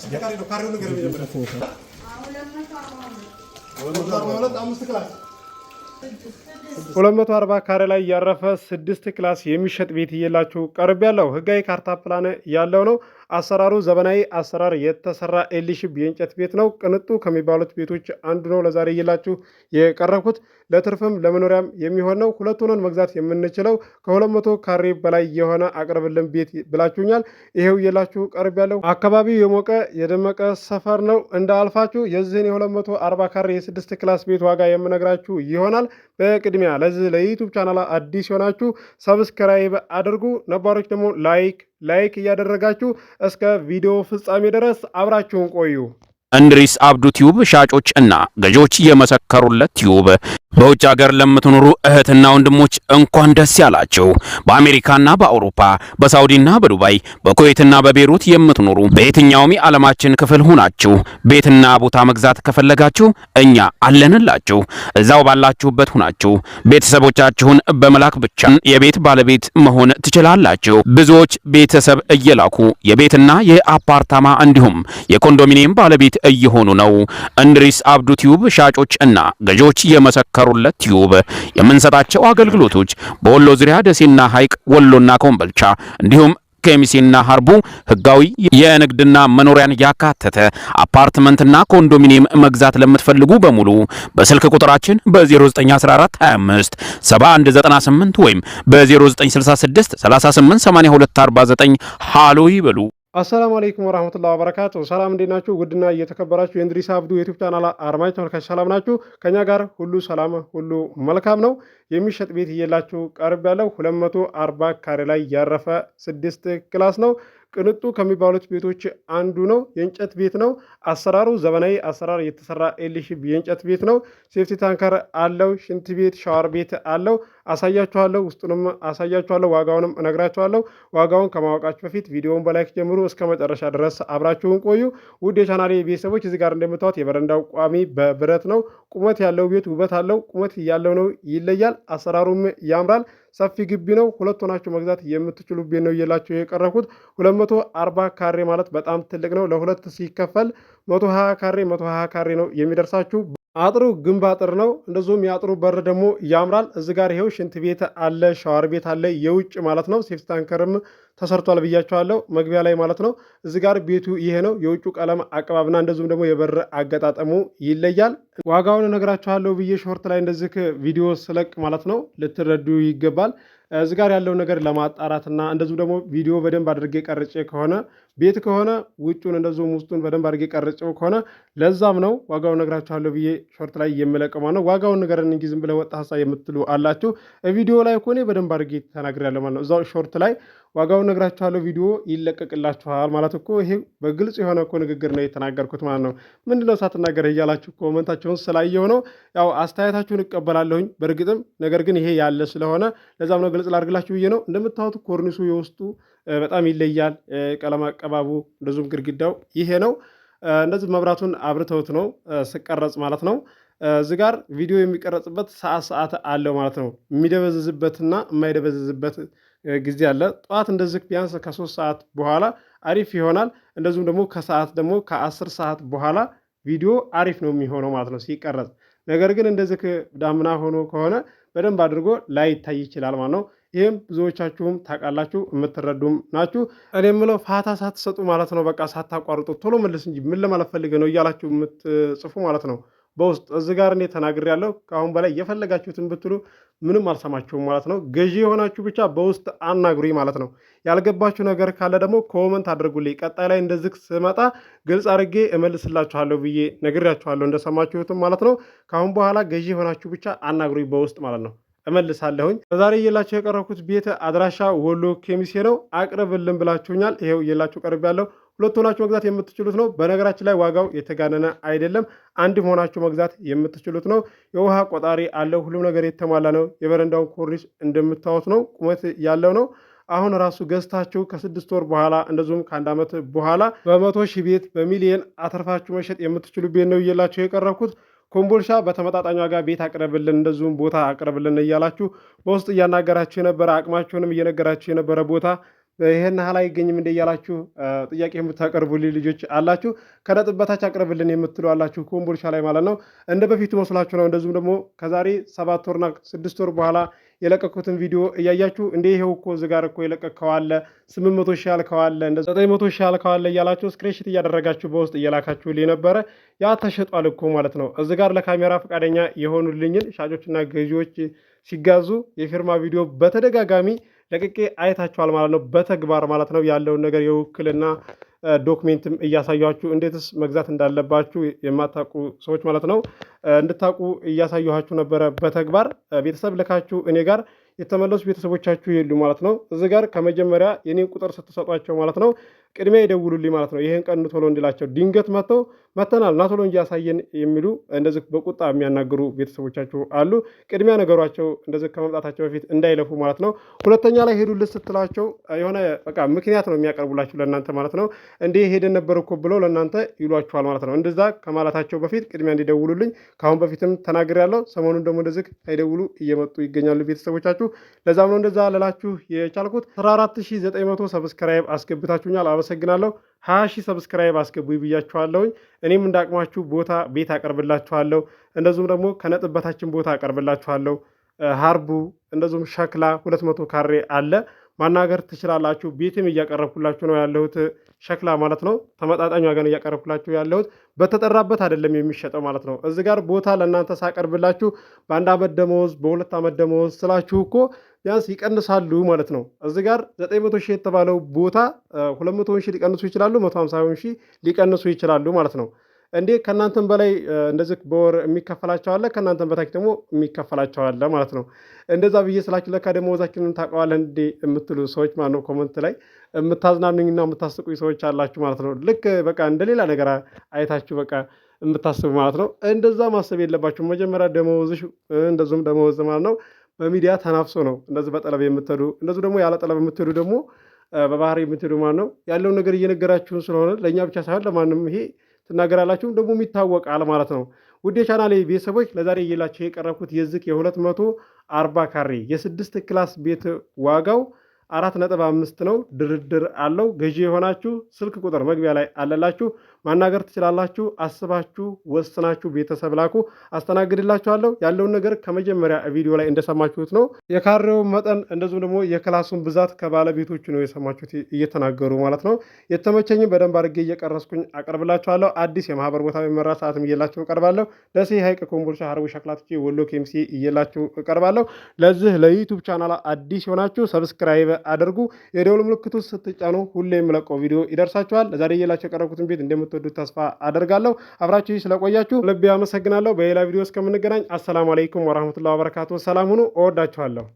ካሬው ነገር የሚጀምረው አምስት ክላስ 240 ካሬ ላይ ያረፈ 6 ክላስ የሚሸጥ ቤት እየላችሁ ቀርብ ያለው ህጋዊ ካርታ ፕላን ያለው ነው። አሰራሩ ዘመናዊ አሰራር የተሰራ ኤልሺፕ የእንጨት ቤት ነው። ቅንጡ ከሚባሉት ቤቶች አንዱ ነው። ለዛሬ እየላችሁ የቀረብኩት ለትርፍም ለመኖሪያም የሚሆን ነው። ሁለቱን መግዛት የምንችለው ከ200 ካሬ በላይ የሆነ አቅርብልን ቤት ብላችሁኛል። ይሄው እየላችሁ ቀርብ ያለው አካባቢው የሞቀ የደመቀ ሰፈር ነው። እንደ አልፋችሁ የዚህን የ240 ካሬ የ6 ክላስ ቤት ዋጋ የምነግራችሁ ይሆናል። በቅድሚያ ለዚህ ለዩቲዩብ ቻናል አዲስ የሆናችሁ ሰብስክራይብ አድርጉ። ነባሮች ደግሞ ላይክ እያደረጋችሁ እስከ ቪዲዮ ፍጻሜ ድረስ አብራችሁን ቆዩ። እንድሪስ አብዱ ቲዩብ ሻጮች እና ገዢዎች የመሰከሩለት ቲዩብ። በውጭ ሀገር ለምትኖሩ እህትና ወንድሞች እንኳን ደስ ያላችሁ። በአሜሪካና በአውሮፓ በሳውዲና በዱባይ በኩዌትና በቤሩት የምትኖሩ በየትኛውም የዓለማችን ክፍል ሁናችሁ ቤትና ቦታ መግዛት ከፈለጋችሁ እኛ አለንላችሁ። እዛው ባላችሁበት ሁናችሁ ቤተሰቦቻችሁን በመላክ ብቻ የቤት ባለቤት መሆን ትችላላችሁ። ብዙዎች ቤተሰብ እየላኩ የቤትና የአፓርታማ እንዲሁም የኮንዶሚኒየም ባለቤት እየሆኑ ነው። እንድሪስ አብዱ ቲዩብ ሻጮች እና ገዢዎች የመሰከሩለት ቲዩብ የምንሰጣቸው አገልግሎቶች በወሎ ዙሪያ ደሴና ሐይቅ፣ ወሎና ኮምቦልቻ እንዲሁም ከሚሴና ሀርቡ ህጋዊ የንግድና መኖሪያን ያካተተ አፓርትመንትና ኮንዶሚኒየም መግዛት ለምትፈልጉ በሙሉ በስልክ ቁጥራችን በ0914 25 7198 ወይም በ0966 38 82 49 ሃሎ ይበሉ። አሰላሙ አለይኩም ወራህመቱላሂ ወበረካቱ። ሰላም እንዴት ናችሁ? ውድና እየተከበራችሁ የእንድሪስ አብዱ ዩቲዩብ ቻናል አድማጭ ተመልካች ሰላም ናችሁ? ከኛ ጋር ሁሉ ሰላም ሁሉ መልካም ነው። የሚሸጥ ቤት እየላችሁ ቀርብ ያለው 240 ካሬ ላይ ያረፈ 6 ክላስ ነው። ቅንጡ ከሚባሉት ቤቶች አንዱ ነው። የእንጨት ቤት ነው። አሰራሩ ዘመናዊ አሰራር የተሰራ ኤልሺፕ የእንጨት ቤት ነው። ሴፍቲ ታንከር አለው። ሽንት ቤት፣ ሻወር ቤት አለው። አሳያችኋለሁ። ውስጡንም አሳያችኋለሁ። ዋጋውንም እነግራችኋለሁ። ዋጋውን ከማወቃችሁ በፊት ቪዲዮውን በላይክ ጀምሩ። እስከ መጨረሻ ድረስ አብራችሁን ቆዩ። ውድ የቻናሌ ቤተሰቦች እዚህ ጋር እንደምታዩት የበረንዳው ቋሚ በብረት ነው። ቁመት ያለው ቤት ውበት አለው። ቁመት ያለው ነው፣ ይለያል። አሰራሩም ያምራል። ሰፊ ግቢ ነው። ሁለት ሆናችሁ መግዛት የምትችሉ ቤት ነው እየላችሁ የቀረብኩት። 240 ካሬ ማለት በጣም ትልቅ ነው። ለሁለት ሲከፈል 120 ካሬ 120 ካሬ ነው የሚደርሳችሁ። አጥሩ ግንብ አጥር ነው። እንደዚሁም የአጥሩ በር ደግሞ ያምራል። እዚህ ጋር ይሄው ሽንት ቤት አለ፣ ሻወር ቤት አለ፣ የውጭ ማለት ነው። ሴፍቲ ታንከርም ተሰርቷል ብያቸዋለሁ መግቢያ ላይ ማለት ነው። እዚህ ጋር ቤቱ ይሄ ነው። የውጭ ቀለም አቀባብና እንደዚሁም ደግሞ የበር አገጣጠሙ ይለያል። ዋጋውን እነግራችኋለሁ ብዬ ሾርት ላይ እንደዚህ ቪዲዮ ስለቅ ማለት ነው ልትረዱ ይገባል። እዚህ ጋር ያለው ነገር ለማጣራትና እንደዚሁም ደግሞ ቪዲዮ በደንብ አድርጌ ቀርጬ ከሆነ ቤት ከሆነ ውጩን እንደዚሁም ውስጡን በደንብ አድርጌ ቀርጬው ከሆነ ለዛም ነው ዋጋውን እነግራችኋለሁ ብዬ ሾርት ላይ የምለቀማ ነው። ዋጋውን ንገረን እንጂ ዝም ብለህ ወጣ ሀሳብ የምትሉ አላችሁ። ቪዲዮ ላይ እኮ እኔ በደንብ አድርጌ ተናግሬያለሁ ማለት ነው። እዛው ሾርት ላይ ዋጋውን እነግራችኋለሁ፣ ቪዲዮ ይለቀቅላችኋል ማለት እኮ ይሄ በግልጽ የሆነ እኮ ንግግር ነው የተናገርኩት ማለት ነው። ምንድነው ሳትናገር እያላችሁ ኮመንታችሁን ስላየው ነው። ያው አስተያየታችሁን እቀበላለሁኝ በእርግጥም፣ ነገር ግን ይሄ ያለ ስለሆነ ለዛም ነው ግልጽ ላድርግላችሁ ብዬ ነው። እንደምታዩት ኮርኒሱ የውስጡ በጣም ይለያል። ቀለም አቀባቡ እንደዚሁም ግድግዳው ይሄ ነው። እንደዚህ መብራቱን አብርተውት ነው ስቀረጽ ማለት ነው። እዚህ ጋር ቪዲዮ የሚቀረጽበት ሰዓት አለው ማለት ነው። የሚደበዝዝበትና የማይደበዝዝበት ጊዜ አለ። ጠዋት እንደዚህ ቢያንስ ከ3 ሰዓት በኋላ አሪፍ ይሆናል። እንደዚሁም ደግሞ ከሰዓት ደግሞ ከ10 ሰዓት በኋላ ቪዲዮ አሪፍ ነው የሚሆነው ማለት ነው ሲቀረጽ። ነገር ግን እንደዚህ ዳምና ሆኖ ከሆነ በደንብ አድርጎ ላይታይ ይችላል ማለት ነው። ይህም ብዙዎቻችሁም ታውቃላችሁ የምትረዱም ናችሁ። እኔ የምለው ፋታ ሳትሰጡ ማለት ነው፣ በቃ ሳታቋርጡ ቶሎ መልስ እንጂ ምን ለማለት ፈልገህ ነው እያላችሁ የምትጽፉ ማለት ነው በውስጥ እዚህ ጋር እኔ ተናግሬያለሁ። ከአሁን በላይ የፈለጋችሁትን ብትሉ ምንም አልሰማችሁም ማለት ነው። ገዢ የሆናችሁ ብቻ በውስጥ አናግሩኝ ማለት ነው። ያልገባችሁ ነገር ካለ ደግሞ ኮመንት አድርጉልኝ። ቀጣይ ላይ እንደዚህ ስመጣ ግልጽ አድርጌ እመልስላችኋለሁ ብዬ ነግሬያችኋለሁ እንደሰማችሁትም ማለት ነው። ከአሁን በኋላ ገዢ የሆናችሁ ብቻ አናግሩኝ በውስጥ ማለት ነው፣ እመልሳለሁኝ። በዛሬ እየላችሁ የቀረብኩት ቤት አድራሻ ወሎ ኬሚሴ ነው። አቅርብልን ብላችሁኛል። ይሄው እየላችሁ ቀርብ ያለው ሁለት ሆናችሁ መግዛት የምትችሉት ነው። በነገራችን ላይ ዋጋው የተጋነነ አይደለም። አንድ ሆናችሁ መግዛት የምትችሉት ነው። የውሃ ቆጣሪ አለው። ሁሉም ነገር የተሟላ ነው። የበረንዳውን ኮርኒስ እንደምታዩት ነው። ቁመት ያለው ነው። አሁን ራሱ ገዝታችሁ ከ6 ወር በኋላ እንደዚሁም ከ1 ዓመት በኋላ በ100 ሺህ ቤት በሚሊየን አተርፋችሁ መሸጥ የምትችሉ ቤት ነው እየላችሁ የቀረብኩት። ኮምቦልቻ በተመጣጣኝ ዋጋ ቤት አቅርብልን እንደዚሁም ቦታ አቅርብልን እያላችሁ በውስጥ እያናገራችሁ የነበረ አቅማችሁንም እየነገራችሁ የነበረ ቦታ ይሄን ሀል አይገኝም እንደ እያላችሁ ጥያቄ የምታቀርቡልኝ ልጆች አላችሁ። ከነጥብ በታች አቅርብልን የምትሉ አላችሁ ኮምቦልቻ ላይ ማለት ነው። እንደ በፊቱ መስላችሁ ነው። እንደዚሁም ደግሞ ከዛሬ 7 ወርና 6 ወር በኋላ የለቀኩትን ቪዲዮ እያያችሁ እንደ ይሄው እኮ እዚህ ጋር እኮ የለቀቅከው አለ 800 ሺህ ያልከው አለ እንደ 900 ሺህ ያልከው አለ እያላችሁ ስክሪንሾት እያደረጋችሁ በውስጥ እየላካችሁልኝ ነበረ። ያ ተሸጧል እኮ ማለት ነው። እዚህ ጋር ለካሜራ ፈቃደኛ የሆኑልኝን ሻጮችና ገዢዎች ሲጋዙ የፊርማ ቪዲዮ በተደጋጋሚ ለቅቄ አይታችኋል ማለት ነው። በተግባር ማለት ነው ያለውን ነገር የውክልና ዶክሜንትም እያሳያችሁ እንዴትስ መግዛት እንዳለባችሁ የማታውቁ ሰዎች ማለት ነው እንድታውቁ እያሳየኋችሁ ነበረ። በተግባር ቤተሰብ ልካችሁ እኔ ጋር የተመለሱ ቤተሰቦቻችሁ የሉ ማለት ነው። እዚህ ጋር ከመጀመሪያ የኔን ቁጥር ስትሰጧቸው ማለት ነው ቅድሚያ ይደውሉልኝ ማለት ነው። ይህን ቀን ቶሎ እንዲላቸው ድንገት መጥተው መተናል ና ቶሎ እንጂ ያሳየን የሚሉ እንደዚህ በቁጣ የሚያናግሩ ቤተሰቦቻችሁ አሉ። ቅድሚያ ነገሯቸው እንደዚህ ከመምጣታቸው በፊት እንዳይለፉ ማለት ነው። ሁለተኛ ላይ ሄዱልህ ስትላቸው የሆነ በቃ ምክንያት ነው የሚያቀርቡላችሁ ለእናንተ ማለት ነው። እንዲህ ሄደን ነበር እኮ ብለው ለእናንተ ይሏችኋል ማለት ነው። እንደዛ ከማለታቸው በፊት ቅድሚያ እንዲደውሉልኝ ከአሁን በፊትም ተናግሬያለሁ። ሰሞኑን ደግሞ እንደዚህ ሳይደውሉ እየመጡ ይገኛሉ ቤተሰቦቻችሁ። ለዛም ነው እንደዛ ልላችሁ የቻልኩት። 14900 ሰብስክራይብ አስገብታችሁኛል፣ አመሰግናለሁ። 20,000 ሰብስክራይብ አስገቡ ብያችኋለሁኝ። እኔም እንዳቅማችሁ ቦታ ቤት አቀርብላችኋለሁ። እንደዚሁም ደግሞ ከነጥብ በታችን ቦታ አቀርብላችኋለሁ። ሀርቡ እንደዚሁም ሸክላ 200 ካሬ አለ ማናገር ትችላላችሁ። ቤትም እያቀረብኩላችሁ ነው ያለሁት ሸክላ ማለት ነው። ተመጣጣኝ ዋጋን እያቀረብኩላችሁ ያለሁት በተጠራበት አይደለም የሚሸጠው ማለት ነው። እዚህ ጋር ቦታ ለእናንተ ሳቀርብላችሁ በ1 ዓመት ደመወዝ በ2 ዓመት ደመወዝ ስላችሁ እኮ ቢያንስ ይቀንሳሉ ማለት ነው። እዚህ ጋር 900 ሺህ የተባለው ቦታ 200 ሺህ ሊቀንሱ ይችላሉ፣ 150 ሺህ ሊቀንሱ ይችላሉ ማለት ነው። እንዴ ከእናንተም በላይ እንደዚህ በወር የሚከፈላቸው አለ፣ ከእናንተም በታች ደግሞ የሚከፈላቸው አለ ማለት ነው። እንደዛ ብዬ ስላችሁ ለካ ደመወዛችንን ታውቀዋለህ እንዴ የምትሉ ሰዎች ማለት ነው ኮመንት ላይ የምታዝናኑኝና የምታስቁኝ ሰዎች አላችሁ ማለት ነው። ልክ በቃ እንደሌላ ነገር አይታችሁ በቃ የምታስቡ ማለት ነው። እንደዛ ማሰብ የለባችሁ። መጀመሪያ ደመወዝሽ እንደዚሁም ደመወዝ ማለት ነው በሚዲያ ተናፍሶ ነው እንደዚህ በጠለብ የምትሄዱ፣ እንደዚሁ ደግሞ ያለ ጠለብ የምትሄዱ ደግሞ በባህሪ የምትሄዱ ማለት ነው። ያለውን ነገር እየነገራችሁን ስለሆነ ለእኛ ብቻ ሳይሆን ለማንም ይሄ ትናገራላችሁ ደግሞ ይታወቃል ማለት ነው። ውድ የቻናሌ ቤተሰቦች ለዛሬ እየላችሁ የቀረብኩት የዚህ የ240 ካሬ የ6 ክላስ ቤት ዋጋው 4.5 ነው። ድርድር አለው። ገዢ የሆናችሁ ስልክ ቁጥር መግቢያ ላይ አለላችሁ፣ ማናገር ትችላላችሁ። አስባችሁ ወስናችሁ ቤተሰብ ላኩ፣ አስተናግድላችኋለሁ። ያለውን ነገር ከመጀመሪያ ቪዲዮ ላይ እንደሰማችሁት ነው። የካሬው መጠን እንደዚሁም ደግሞ የክላሱን ብዛት ከባለቤቶቹ ነው የሰማችሁት እየተናገሩ ማለት ነው። የተመቸኝም በደንብ አድርጌ እየቀረስኩኝ አቀርብላችኋለሁ። አዲስ የማህበር ቦታ በመራ ሰዓትም እየላችሁ እቀርባለሁ። ደሴ፣ ሀይቅ፣ ኮምቦልቻ፣ ሀርቡ፣ ሸክላቶቼ፣ ወሎ ኬምሲ እየላችሁ እቀርባለሁ። ለዚህ ለዩቱብ ቻናል አዲስ የሆናችሁ ሰብስክራይብ አድርጉ። የደውል ምልክቱ ስትጫኑ ሁሌ የምለቀው ቪዲዮ ይደርሳችኋል። ለዛሬ እየላችሁ የቀረብኩትን ቤት እንደምትወዱት ተስፋ አደርጋለሁ። አብራችሁ ስለቆያችሁ ልብ ያመሰግናለሁ። በሌላ ቪዲዮ እስከምንገናኝ አሰላሙ አለይኩም ወራህመቱላሂ ወበረካቱ። ሰላም ሁኑ። እወዳችኋለሁ።